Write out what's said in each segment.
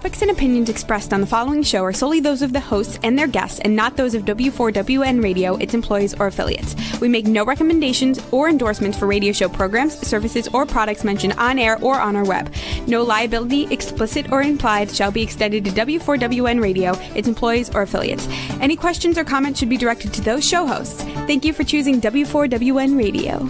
topics and opinions expressed on the following show are solely those of the hosts and their guests and not those of W4WN Radio, its employees, or affiliates. We make no recommendations or endorsements for radio show programs, services, or products mentioned on air or on our web. No liability, explicit or implied, shall be extended to W4WN Radio, its employees, or affiliates. Any questions or comments should be directed to those show hosts. Thank you for choosing W4WN Radio.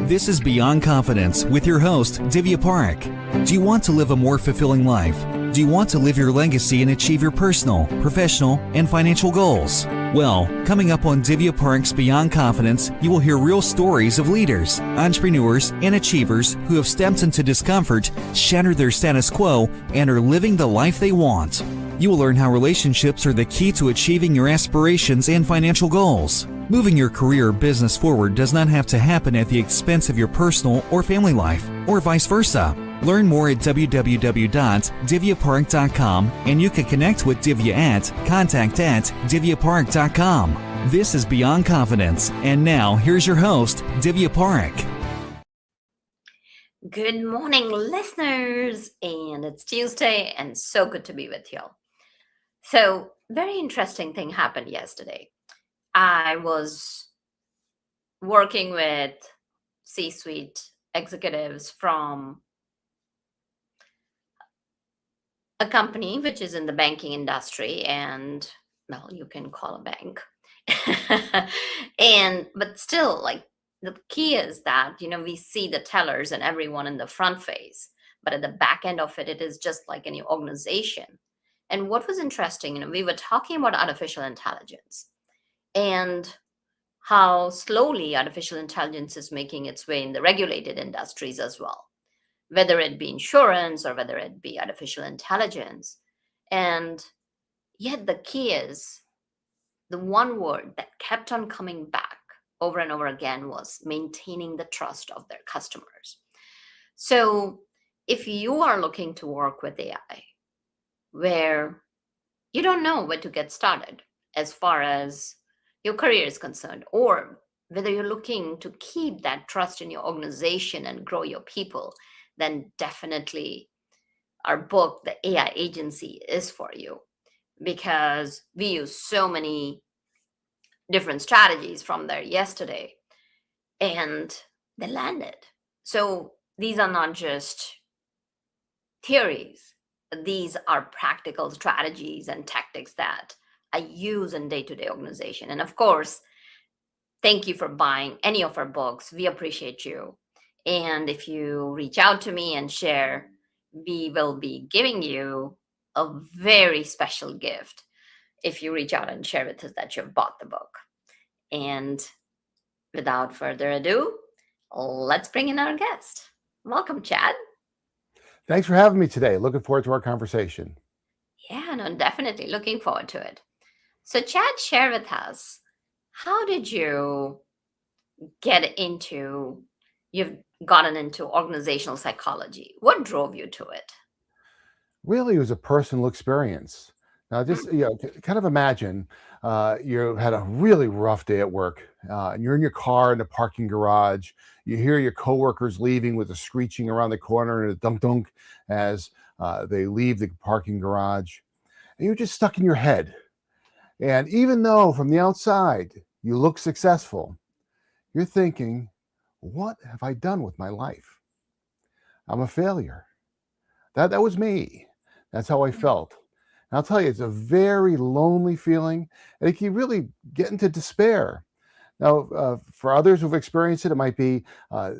This is Beyond Confidence with your host, Divya Parekh. Do you want to live a more fulfilling life? Do you want to live your legacy and achieve your personal, professional, and financial goals? Well, coming up on Divya Parekh's Beyond Confidence, you will hear real stories of leaders, entrepreneurs, and achievers who have stepped into discomfort, shattered their status quo, and are living the life they want. You will learn how relationships are the key to achieving your aspirations and financial goals. Moving your career or business forward does not have to happen at the expense of your personal or family life, or vice versa. Learn more at www.divyaparekh.com, and you can connect with Divya at contact@divyaparekh.com. This is Beyond Confidence, and now here's your host, Divya Parekh. Good morning, listeners, and it's Tuesday, and so good to be with you. So, very interesting thing happened yesterday. I was working with C-suite executives from a company which is in the banking industry, and well, you can call a bank. But still, like, the key is that, we see the tellers and everyone in the front face, but at the back end of it, it is just like any organization. And what was interesting, we were talking about artificial intelligence and how slowly artificial intelligence is making its way in the regulated industries as well, whether it be insurance or whether it be artificial intelligence. And yet the key is the one word that kept on coming back over and over again was maintaining the trust of their customers. So if you are looking to work with AI, where you don't know where to get started as far as your career is concerned, or whether you're looking to keep that trust in your organization and grow your people, then definitely our book, The AI Agency, is for you, because we use so many different strategies from there yesterday, and they landed. So these are not just theories. These are practical strategies and tactics that I use in day-to-day organization. And of course, thank you for buying any of our books. We appreciate you. And if you reach out to me and share, we will be giving you a very special gift if you reach out and share with us that you've bought the book. And without further ado, let's bring in our guest. Welcome, Chad. Thanks for having me today. Looking forward to our conversation. Yeah, no, definitely looking forward to it. So Chad, share with us, how did you you've gotten into organizational psychology? What drove you to it? Really, it was a personal experience. Now, just kind of imagine you had a really rough day at work, and you're in your car in the parking garage. You hear your coworkers leaving with a screeching around the corner and a dunk-dunk as they leave the parking garage. And you're just stuck in your head. And even though from the outside you look successful, you're thinking, what have I done with my life? I'm a failure. That was me. That's how I felt. And I'll tell you, it's a very lonely feeling, and it can really get into despair. Now, for others who've experienced it, it might be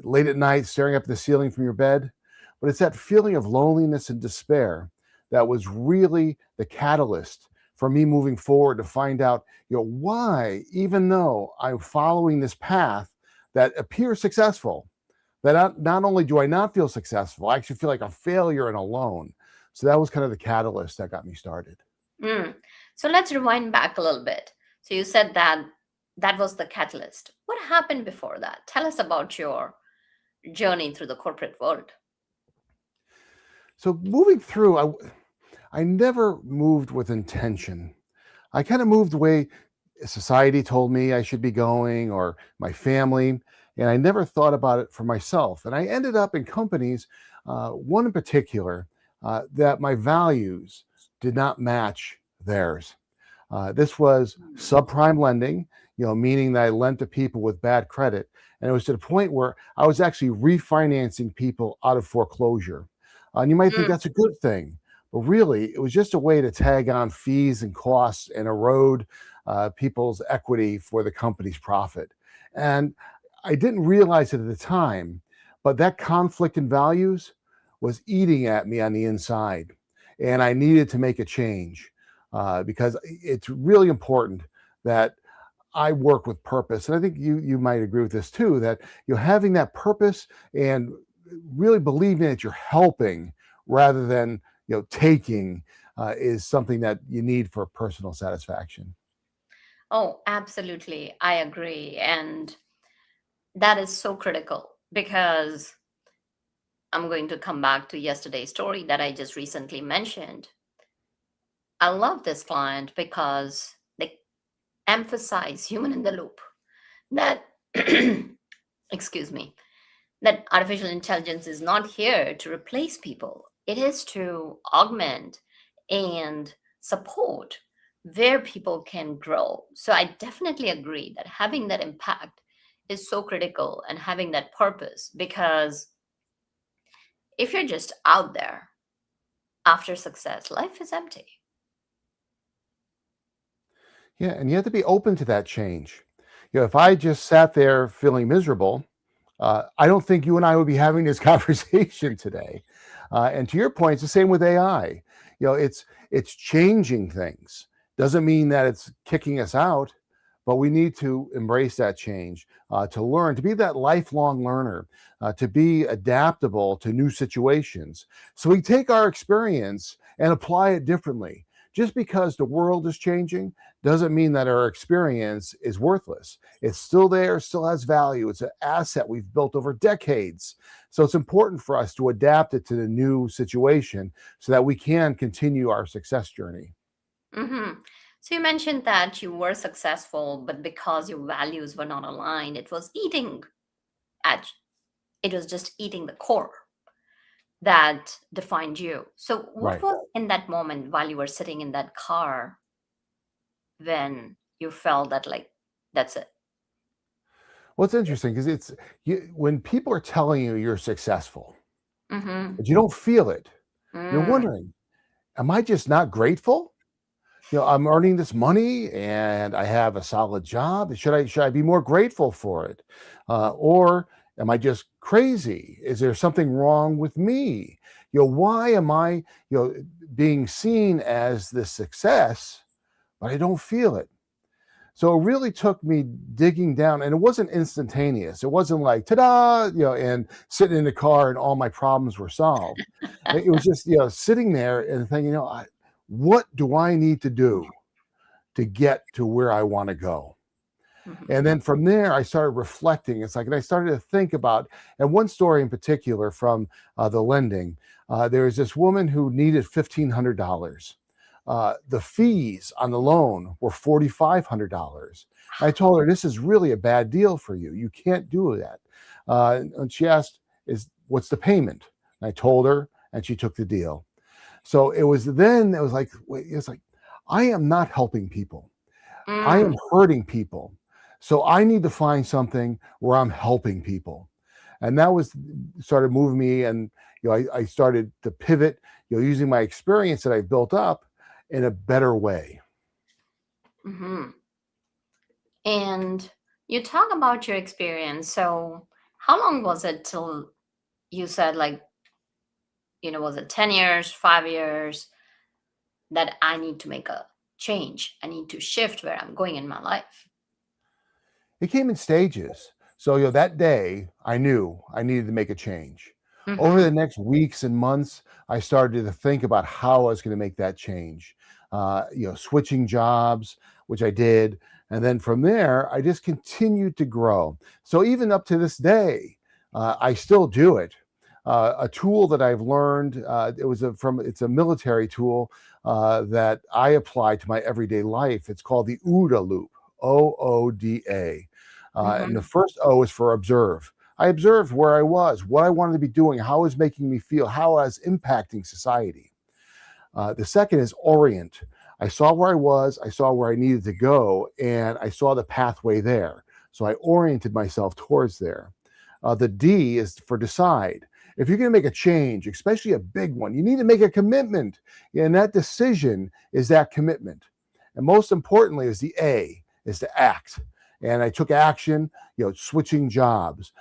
late at night, staring up at the ceiling from your bed. But it's that feeling of loneliness and despair that was really the catalyst for me moving forward to find out, why, even though I'm following this path that appears successful, that not only do I not feel successful, I actually feel like a failure and alone. So that was kind of the catalyst that got me started. So let's rewind back a little bit. So you said that was the catalyst. What happened before that? Tell us about your journey through the corporate world. So moving through, I never moved with intention. I kind of moved the way society told me I should be going, or my family, and I never thought about it for myself. And I ended up in companies, one in particular, that my values did not match theirs. This was subprime lending, meaning that I lent to people with bad credit. And it was to the point where I was actually refinancing people out of foreclosure. And you might think Mm. that's a good thing, but really it was just a way to tag on fees and costs and erode people's equity for the company's profit. And I didn't realize it at the time, but that conflict in values was eating at me on the inside. And I needed to make a change because it's really important that I work with purpose. And I think you might agree with this too, that having that purpose and really believing that you're helping rather than taking is something that you need for personal satisfaction. Oh, absolutely. I agree. And that is so critical because I'm going to come back to yesterday's story that I just recently mentioned. I love this client because they emphasize human in the loop. That, excuse me, that artificial intelligence is not here to replace people, it is to augment and support where people can grow. So I definitely agree that having that impact is so critical and having that purpose because if you're just out there after success, life is empty. Yeah, and you have to be open to that change. If I just sat there feeling miserable, I don't think you and I would be having this conversation today. And to your point, it's the same with AI. It's changing things. Doesn't mean that it's kicking us out, but we need to embrace that change, to learn, to be that lifelong learner, to be adaptable to new situations. So we take our experience and apply it differently. Just because the world is changing doesn't mean that our experience is worthless. It's still there, still has value. It's an asset we've built over decades. So it's important for us to adapt it to the new situation so that we can continue our success journey. hmm So you mentioned that you were successful, but because your values were not aligned, at it was just eating the core that defined you. So what Right. was in that moment while you were sitting in that car when you felt that like that's it? Well, it's interesting because when people are telling you you're successful, Mm-hmm. but you don't feel it, you're Mm, wondering, am I just not grateful? I'm earning this money and I have a solid job. Should I be more grateful for it? Or am I just crazy? Is there something wrong with me? Why am I, being seen as this success, but I don't feel it? So it really took me digging down, and it wasn't instantaneous. It wasn't like ta-da, and sitting in the car and all my problems were solved. It was just, sitting there and thinking, what do I need to do to get to where I want to go? mhm, And then from there, I started reflecting. And I started to think about, and one story in particular from the lending, there was this woman who needed $1,500. The fees on the loan were $4,500. I told her, this is really a bad deal for you. You can't do that. And she asked, what's the payment? And I told her, and she took the deal. So it was like, I am not helping people. I am mm, hurting people. So I need to find something where I'm helping people. And that started moving me. And, I started to pivot, using my experience that I built up in a better way. mhm. And you talk about your experience. So how long was it till you said like, was it 10 years, 5 years that I need to make a change? I need to shift where I'm going in my life. It came in stages. So, that day I knew I needed to make a change. Over Mm-hmm. the next weeks and months, I started to think about how I was going to make that change. Switching jobs, which I did. And then from there, I just continued to grow. So even up to this day, I still do it. A tool that I've learned, it's a military tool that I apply to my everyday life. It's called the OODA loop, OODA. And the Mm-hmm. first O is for observe. I observed where I was, what I wanted to be doing, how it was making me feel, how I was impacting society. The second is orient. I saw where I was, I saw where I needed to go, and I saw the pathway there. So I oriented myself towards there. The D is for decide. If you're going to make a change, especially a big one, you need to make a commitment. And that decision is that commitment. And most importantly is the A, is to act. And I took action, switching jobs,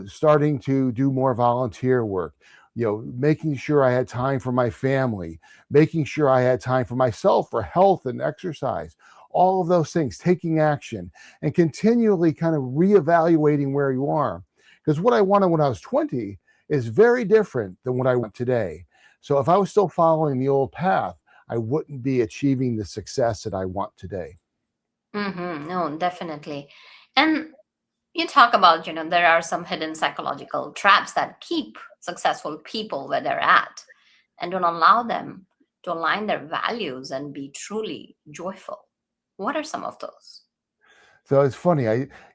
starting to do more volunteer work, making sure I had time for my family, making sure I had time for myself, for health and exercise, all of those things, taking action and continually kind of reevaluating where you are. Because what I wanted when I was 20 is very different than what I want today. So if I was still following the old path, I wouldn't be achieving the success that I want today. No, definitely. And you talk about, there are some hidden psychological traps that keep successful people where they're at and don't allow them to align their values and be truly joyful. What are some of those? So it's funny.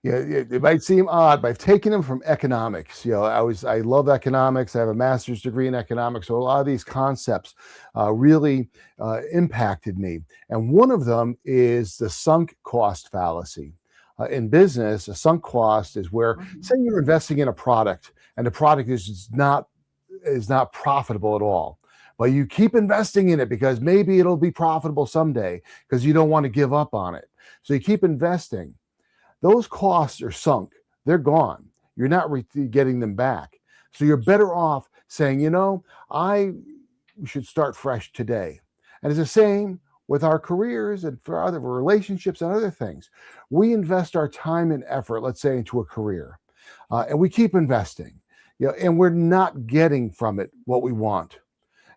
It might seem odd, but I've taken them from economics. I love economics. I have a master's degree in economics, so a lot of these concepts really impacted me. And one of them is the sunk cost fallacy. In business, a sunk cost is where, say, you're investing in a product, and the product is not profitable at all. But you keep investing in it because maybe it'll be profitable someday because you don't want to give up on it. So you keep investing. Those costs are sunk. They're gone. You're not getting them back. So you're better off saying, we should start fresh today. And it's the same with our careers and for other relationships and other things. We invest our time and effort, let's say, into a career, and we keep investing, and we're not getting from it what we want.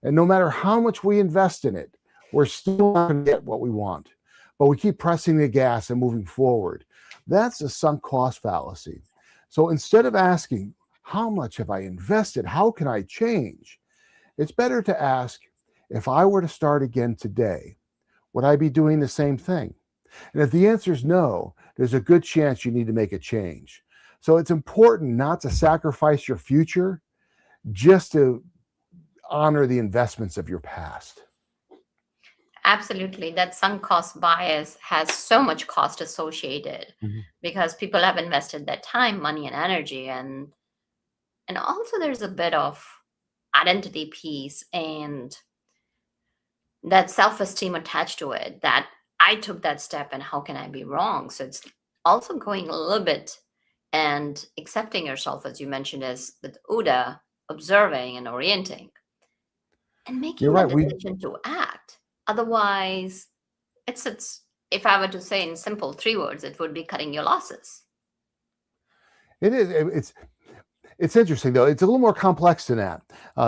And no matter how much we invest in it, we're still not going to get what we want. But we keep pressing the gas and moving forward. That's a sunk cost fallacy. So instead of asking, how much have I invested? How can I change? It's better to ask, if I were to start again today, would I be doing the same thing? And if the answer is no, there's a good chance you need to make a change. So it's important not to sacrifice your future just to honor the investments of your past. Absolutely. That sunk cost bias has so much cost associated because people have invested their time, money, and energy. And also there's a bit of identity piece and that self-esteem attached to it, that I took that step and how can I be wrong? So it's also going a little bit and accepting yourself, as you mentioned, as with Uda, observing and orienting and making You're the right. decision to act. Otherwise, it's if I were to say in simple 3 words, it would be cutting your losses. It is. It's interesting though. It's a little more complex than that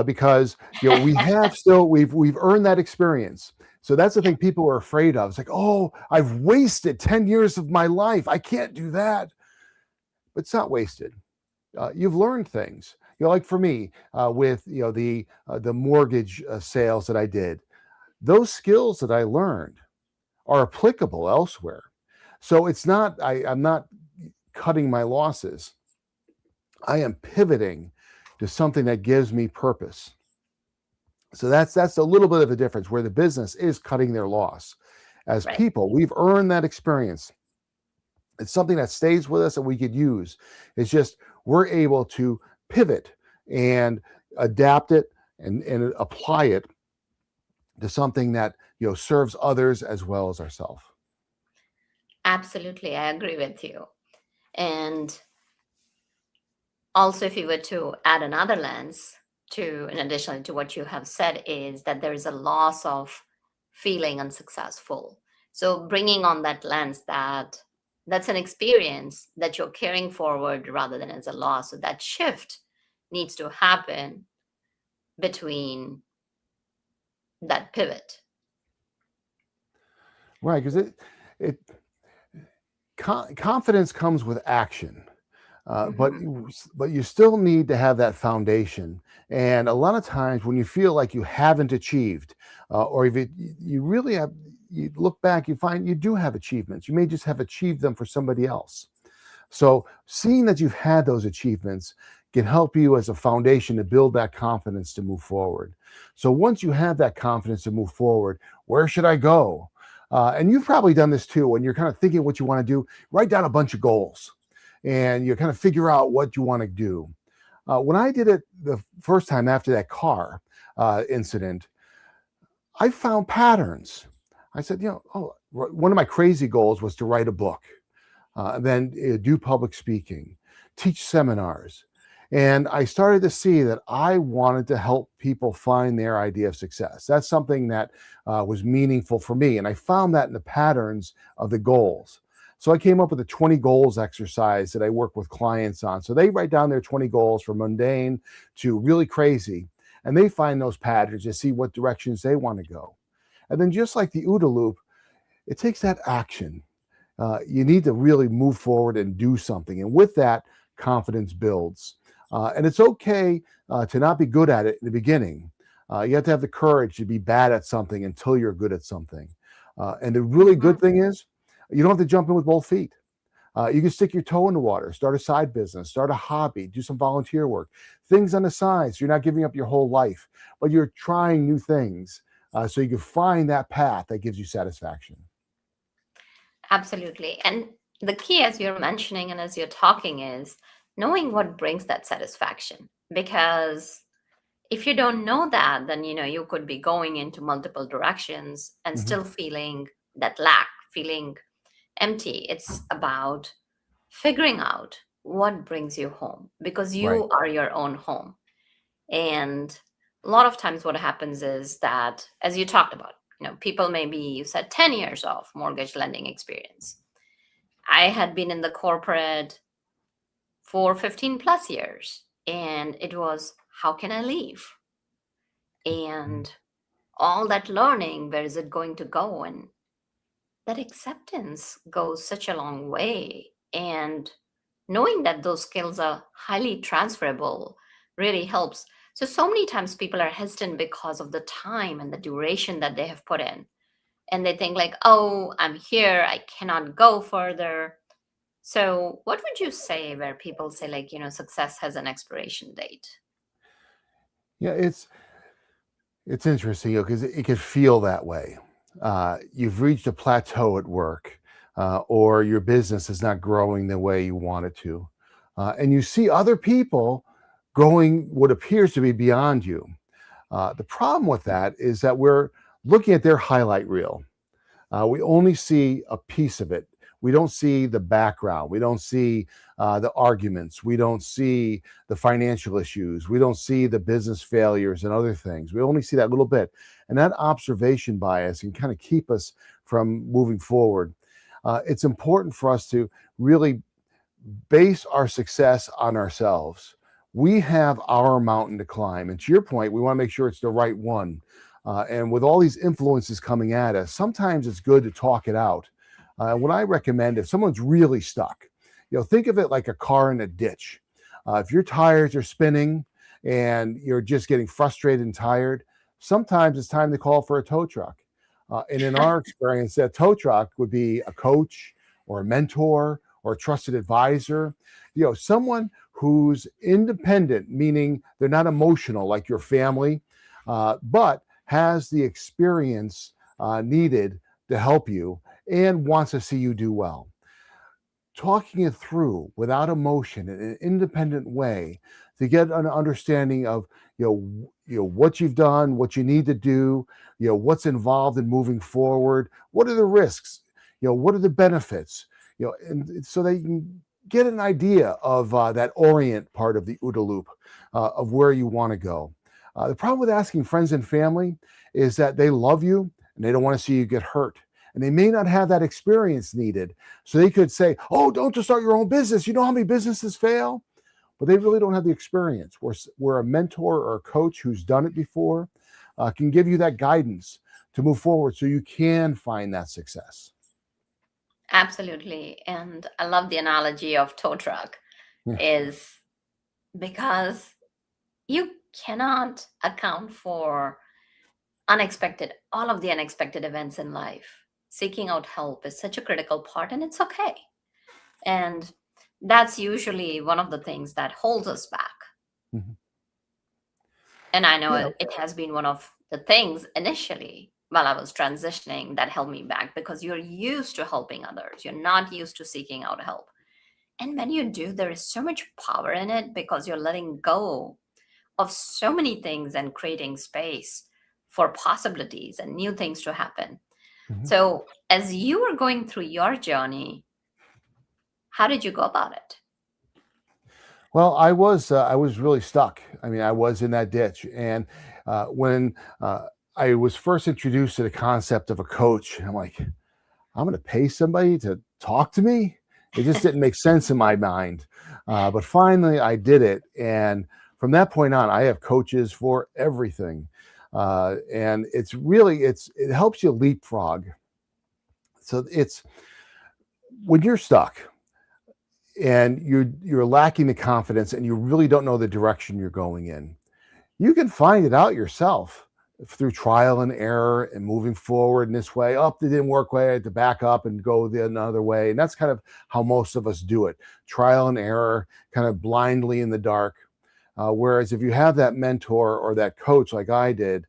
because we've earned that experience. So that's the thing people are afraid of. It's like, oh, I've wasted 10 years of my life. I can't do that. But it's not wasted. You've learned things. Like for me, with the mortgage sales that I did, those skills that I learned are applicable elsewhere. So it's not, I'm not cutting my losses. I am pivoting to something that gives me purpose. So that's a little bit of a difference where the business is cutting their loss. As Right. people, we've earned that experience. It's something that stays with us and we could use. It's just we're able to pivot and adapt it and apply it to something that serves others as well as ourselves. Absolutely. I agree with you. And also, if you were to add another lens to, in addition to what you have said, is that there is a loss of feeling unsuccessful. So bringing on that lens that's an experience that you're carrying forward rather than as a loss. So that shift needs to happen between that pivot. Right, because confidence comes with action. But you still need to have that foundation. And a lot of times when you feel like you haven't achieved, or if you really have, you look back, you find you do have achievements. You may just have achieved them for somebody else. So seeing that you've had those achievements can help you as a foundation to build that confidence to move forward. So once you have that confidence to move forward, where should I go? And you've probably done this too. When you're kind of thinking what you want to do, write down a bunch of goals and you kind of figure out what you want to do. When I did it the first time after that car incident, I found patterns. I said, one of my crazy goals was to write a book, and then do public speaking, teach seminars. And I started to see that I wanted to help people find their idea of success. That's something that was meaningful for me. And I found that in the patterns of the goals. So I came up with a 20 goals exercise that I work with clients on. So they write down their 20 goals from mundane to really crazy, and they find those patterns to see what directions they want to go. And then just like the OODA loop, it takes that action. You need to really move forward and do something. And with that, confidence builds. And it's okay to not be good at it in the beginning. You have to have the courage to be bad at something until you're good at something. And the really good thing is, you don't have to jump in with both feet. You can stick your toe in the water, start a side business, start a hobby, do some volunteer work, things on the side. So you're not giving up your whole life, but you're trying new things so you can find that path that gives you satisfaction. Absolutely. And the key, as you're mentioning and as you're talking, is knowing what brings that satisfaction. Because if you don't know that, then you could be going into multiple directions and still feeling that lack, feeling empty. It's about figuring out what brings you home, because you Right. are your own home. And a lot of times what happens is that, as you talked about, people maybe, you said 10 years of mortgage lending experience. I had been in the corporate for 15 plus years, and it was, how can I leave? And all that learning, where is it going to go? And that acceptance goes such a long way. And knowing that those skills are highly transferable really helps. So many times people are hesitant because of the time and the duration that they have put in. And they think like, oh, I'm here, I cannot go further. So what would you say where people say like, success has an expiration date? Yeah, it's interesting because it could feel that way. You've reached a plateau at work, or your business is not growing the way you want it to, and you see other people growing what appears to be beyond you. The problem with that is that we're looking at their highlight reel. We only see a piece of it. We don't see the background. We don't see the arguments. We don't see the financial issues. We don't see the business failures and other things. We only see that little bit. And that observation bias can kind of keep us from moving forward. It's important for us to really base our success on ourselves. We have our mountain to climb. And to your point, we want to make sure it's the right one. And with all these influences coming at us, sometimes it's good to talk it out. What I recommend, if someone's really stuck, think of it like a car in a ditch. If your tires are spinning and you're just getting frustrated and tired, sometimes it's time to call for a tow truck. And in our experience, that tow truck would be a coach or a mentor or a trusted advisor, someone who's independent, meaning they're not emotional like your family, but has the experience needed to help you and wants to see you do well. Talking it through without emotion in an independent way to get an understanding of what you've done, what you need to do, what's involved in moving forward, what are the risks, what are the benefits, and so that you can get an idea of that orient part of the OODA loop of where you want to go. The problem with asking friends and family is that they love you and they don't want to see you get hurt. And they may not have that experience needed. So they could say, oh, don't just start your own business. You know how many businesses fail? But they really don't have the experience. Where a mentor or a coach who's done it before can give you that guidance to move forward so you can find that success. Absolutely. And I love the analogy of tow truck, Yeah. is because you cannot account for all of the unexpected events in life. Seeking out help is such a critical part, and it's okay. And That's usually one of the things that holds us back. Mhm. And I know Yeah. it has been one of the things initially while I was transitioning that held me back, because you're used to helping others. You're not used to seeking out help. And when you do, there is so much power in it, because you're letting go of so many things and creating space for possibilities and new things to happen. Mhm. So, as you were going through your journey, how did you go about it? Well, I was really stuck. I mean, I was in that ditch, and when I was first introduced to the concept of a coach, I'm like, I'm going to pay somebody to talk to me. It just didn't make sense in my mind. But finally, I did it, and from that point on, I have coaches for everything, and it helps you leapfrog. So it's when you're stuck and you're lacking the confidence and you really don't know the direction you're going in, you can find it out yourself through trial and error and moving forward in this way. Up, it didn't work. Way I had to back up and go the another way. And that's kind of how most of us do it: trial and error, kind of blindly in the dark. Whereas if you have that mentor or that coach like I did,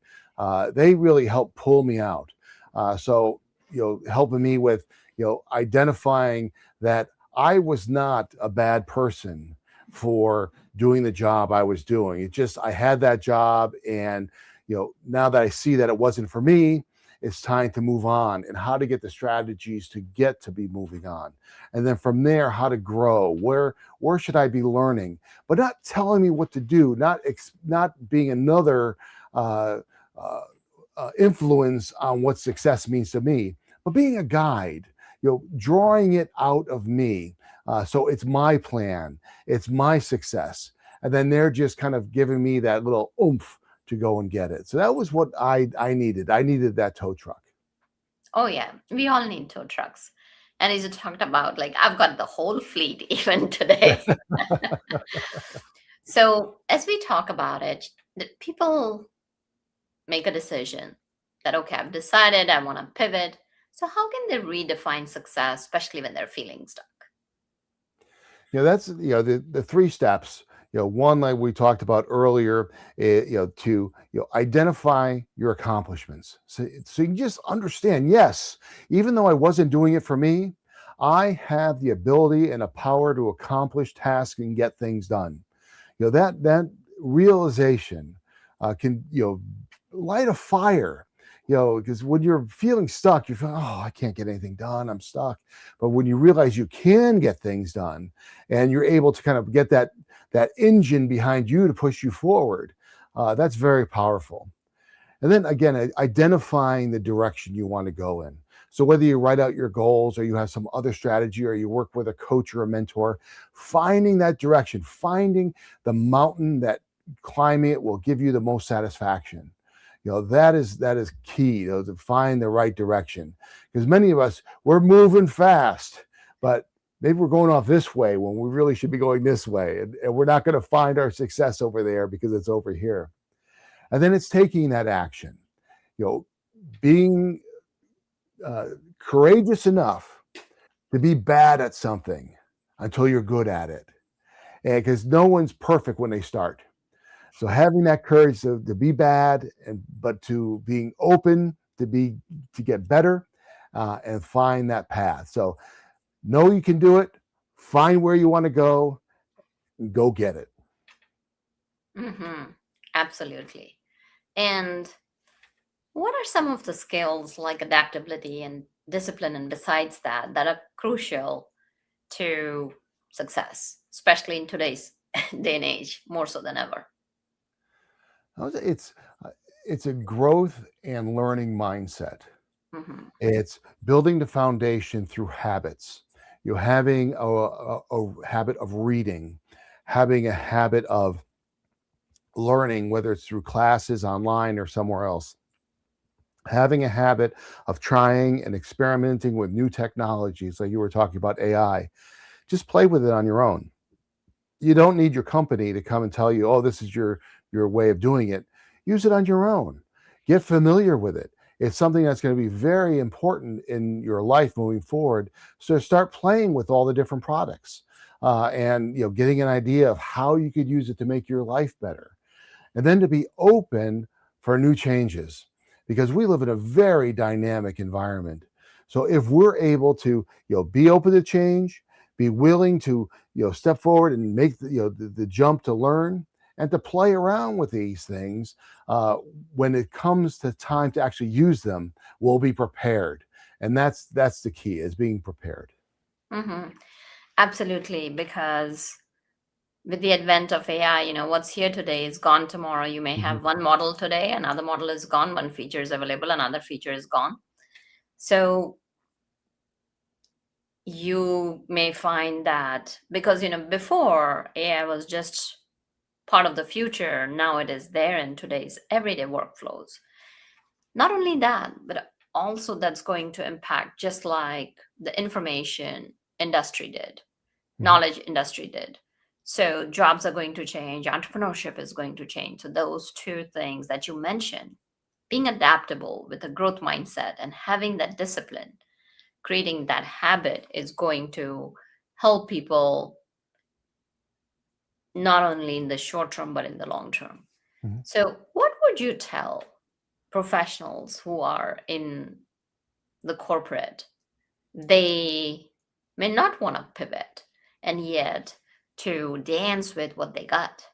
they really help pull me out. So, helping me with, identifying that I was not a bad person for doing the job I was doing. It just, I had that job. And, now that I see that it wasn't for me, it's time to move on, and how to get the strategies to get to be moving on. And then from there, how to grow. Where should I be learning? But not telling me what to do, not being another uh, uh, influence on what success means to me, but being a guide, drawing it out of me. So it's my plan, it's my success. And then they're just kind of giving me that little oomph to go and get it. So that was what I needed. I needed that tow truck. Oh, yeah, we all need tow trucks. And as you talked about, like, I've got the whole fleet even today. So, as we talk about it, people make a decision that, okay, I've decided I want to pivot. So, how can they redefine success, especially when they're feeling stuck? That's the three steps. One, like we talked about earlier, to identify your accomplishments. So you can just understand, yes, even though I wasn't doing it for me, I have the ability and a power to accomplish tasks and get things done. That realization can light a fire. Because when you're feeling stuck, you're feeling, oh, I can't get anything done, I'm stuck. But when you realize you can get things done, and you're able to kind of get that engine behind you to push you forward, that's very powerful. And then again, identifying the direction you want to go in. So whether you write out your goals or you have some other strategy or you work with a coach or a mentor, finding that direction, finding the mountain that climbing it will give you the most satisfaction. That is key, to find the right direction. Because many of us, we're moving fast, but maybe we're going off this way when we really should be going this way. And we're not going to find our success over there because it's over here. And then it's taking that action, being courageous enough to be bad at something until you're good at it. And because no one's perfect when they start. So having that courage to be bad, but to being open to get better, and find that path. So know you can do it, find where you want to go, and go get it. Absolutely. And what are some of the skills like adaptability and discipline, and besides that, that are crucial to success, especially in today's day and age, more so than ever? It's it's a growth and learning mindset. Hmm. It's building the foundation through habits. You're having a habit of reading, having a habit of learning, whether it's through classes online or somewhere else, having a habit of trying and experimenting with new technologies, like you were talking about AI. Just play with it on your own. You don't need your company to come and tell you, oh, this is your way of doing it. Use it on your own. Get familiar with it. It's something that's going to be very important in your life moving forward. So start playing with all the different products. and getting an idea of how you could use it to make your life better, and then to be open for new changes, because we live in a very dynamic environment. So if we're able to be open to change, be willing to step forward and make the jump to learn and to play around with these things, when it comes to time to actually use them, we'll be prepared. And that's the key, is being prepared. Hmm. Absolutely, because with the advent of AI, what's here today is gone tomorrow. You may Mhm. have one model today, another model is gone, one feature is available, another feature is gone. So you may find that because, before AI was just part of the future, now it is there in today's everyday workflows. Not only that, but also that's going to impact just like the information industry did, Mhm. knowledge industry did. So jobs are going to change, entrepreneurship is going to change. So those two things that you mentioned, being adaptable with a growth mindset and having that discipline, creating that habit is going to help people not only in the short term but in the long term. Mhm. So what would you tell professionals who are in the corporate? They may not want to pivot and yet to dance with what they got.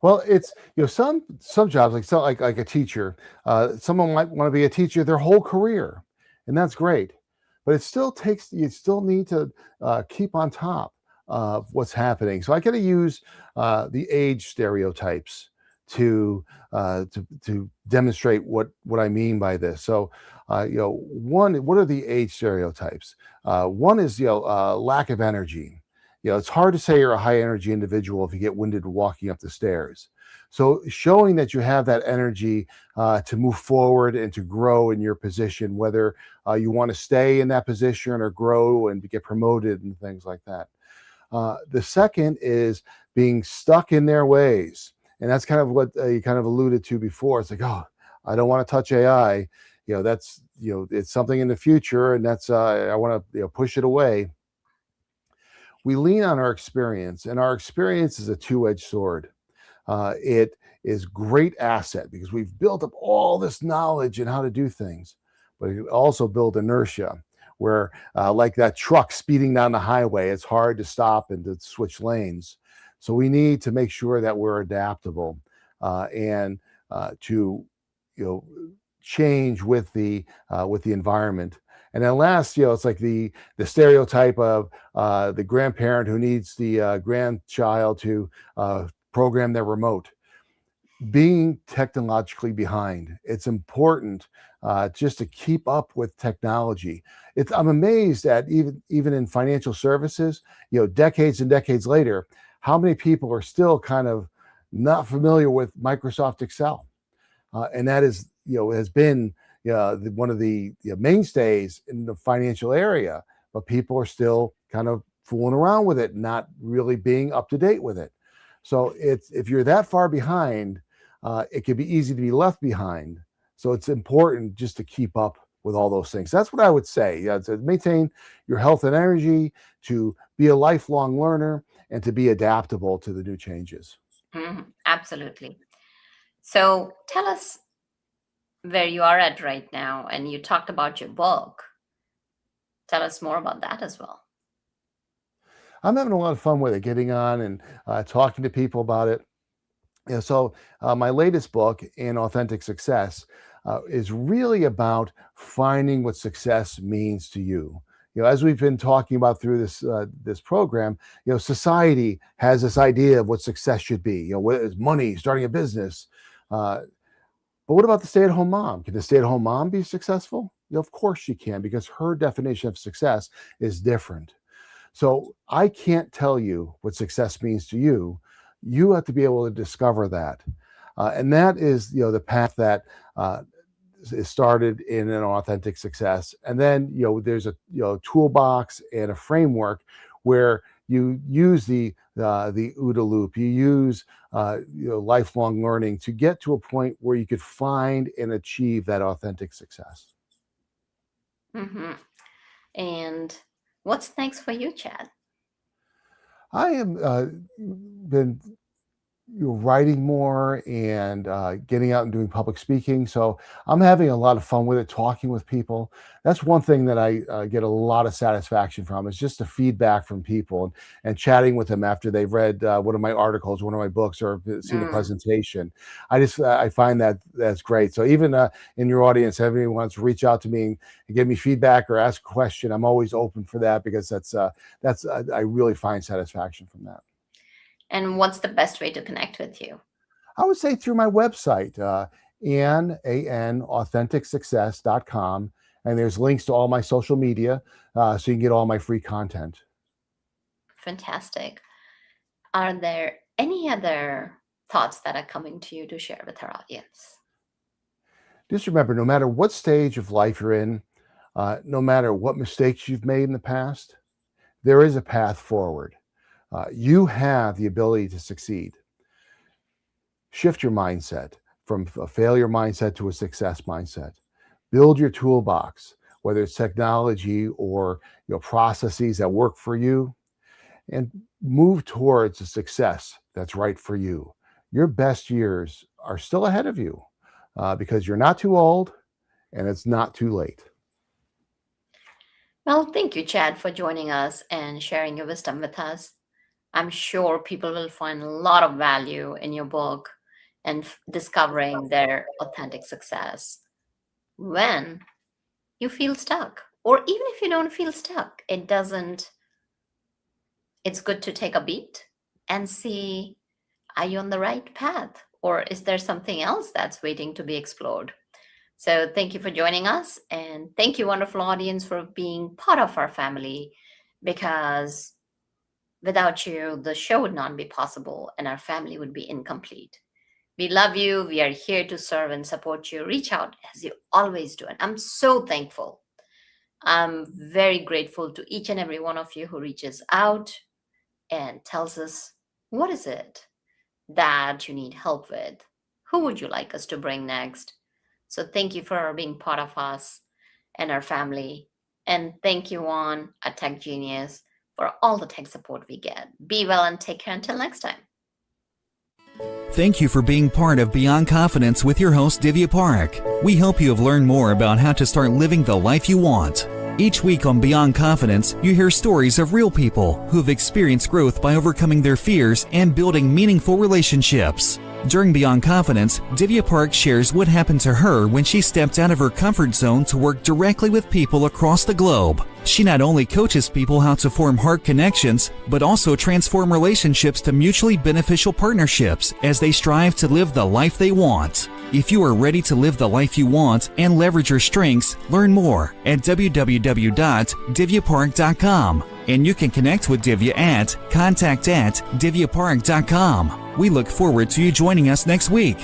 Well, it's some jobs, like a teacher. Someone might want to be a teacher their whole career, and that's great. But you still need to keep on top of what's happening. So I got to use the age stereotypes to demonstrate what I mean by this. So one, what are the age stereotypes? One is lack of energy. It's hard to say you're a high energy individual if you get winded walking up the stairs. So showing that you have that energy to move forward and to grow in your position, whether you want to stay in that position or grow and get promoted and things like that. The second is being stuck in their ways. And that's kind of what you kind of alluded to before. It's like, oh, I don't want to touch AI. That's, it's something in the future, and that's, I want to, push it away. We lean on our experience, and our experience is a two-edged sword. It is great asset because we've built up all this knowledge and how to do things, but it can also build inertia where, like that truck speeding down the highway, it's hard to stop and to switch lanes. So we need to make sure that we're adaptable and to, you know, change with the environment. And then last, it's like the stereotype of the grandparent who needs the grandchild to program their remote. Being technologically behind, it's important just to keep up with technology. I'm amazed at even in financial services, decades and decades later, how many people are still kind of not familiar with Microsoft Excel, and that is has been one of the mainstays in the financial area, but people are still kind of fooling around with it, not really being up to date with it. So if you're that far behind, it can be easy to be left behind. So it's important just to keep up with all those things. That's what I would say. Yeah, to maintain your health and energy, to be a lifelong learner, and to be adaptable to the new changes. Absolutely. So tell us where you are at right now, and you talked about your book. Tell us more about that as well. I'm having a lot of fun with it, getting on and talking to people about it. So my latest book, In Authentic Success, is really about finding what success means to you. As we've been talking about through this program, society has this idea of what success should be. What is money, starting a business. But what about the stay-at-home mom? Can the stay-at-home mom be successful? Of course she can, because her definition of success is different. So I can't tell you what success means to you. You have to be able to discover that. And that is, the path that is started in An Authentic Success. And then, there's a toolbox and a framework where you use the OODA loop, you use lifelong learning to get to a point where you could find and achieve that authentic success. Hmm. And What's next for you, Chad? I am been writing more and getting out and doing public speaking. So I'm having a lot of fun with it, talking with people. That's one thing that I get a lot of satisfaction from is just the feedback from people and chatting with them after they've read one of my articles, one of my books, or seen a Mm. presentation. I find that that's great. So even in your audience, if anyone wants to reach out to me and give me feedback or ask a question, I'm always open for that because that's I really find satisfaction from that. And what's the best way to connect with you? I would say through my website, AuthenticSuccess.com. And there's links to all my social media, so you can get all my free content. Fantastic. Are there any other thoughts that are coming to you to share with our audience? Just remember, no matter what stage of life you're in, no matter what mistakes you've made in the past, there is a path forward. You have the ability to succeed. Shift your mindset from a failure mindset to a success mindset. Build your toolbox, whether it's technology or processes that work for you, and move towards a success that's right for you. Your best years are still ahead of you because you're not too old and it's not too late. Well, thank you, Chad, for joining us and sharing your wisdom with us. I'm sure people will find a lot of value in your book and discovering their authentic success. When you feel stuck, or even if you don't feel stuck, it's good to take a beat and see, are you on the right path? Or is there something else that's waiting to be explored? So thank you for joining us. And thank you, wonderful audience, for being part of our family, because without you, the show would not be possible and our family would be incomplete. We love you. We are here to serve and support you. Reach out as you always do. And I'm so thankful. I'm very grateful to each and every one of you who reaches out and tells us, what is it that you need help with? Who would you like us to bring next? So thank you for being part of us and our family. And thank you, Juan, a tech genius, for all the tech support we get. Be well and take care until next time. Thank you for being part of Beyond Confidence with your host, Divya Parekh. We hope you have learned more about how to start living the life you want. Each week on Beyond Confidence, you hear stories of real people who have experienced growth by overcoming their fears and building meaningful relationships. During Beyond Confidence, Divya Parekh shares what happened to her when she stepped out of her comfort zone to work directly with people across the globe. She not only coaches people how to form heart connections, but also transform relationships to mutually beneficial partnerships as they strive to live the life they want. If you are ready to live the life you want and leverage your strengths, learn more at www.divyaparekh.com. And you can connect with Divya at contact@divyaparekh.com. We look forward to you joining us next week.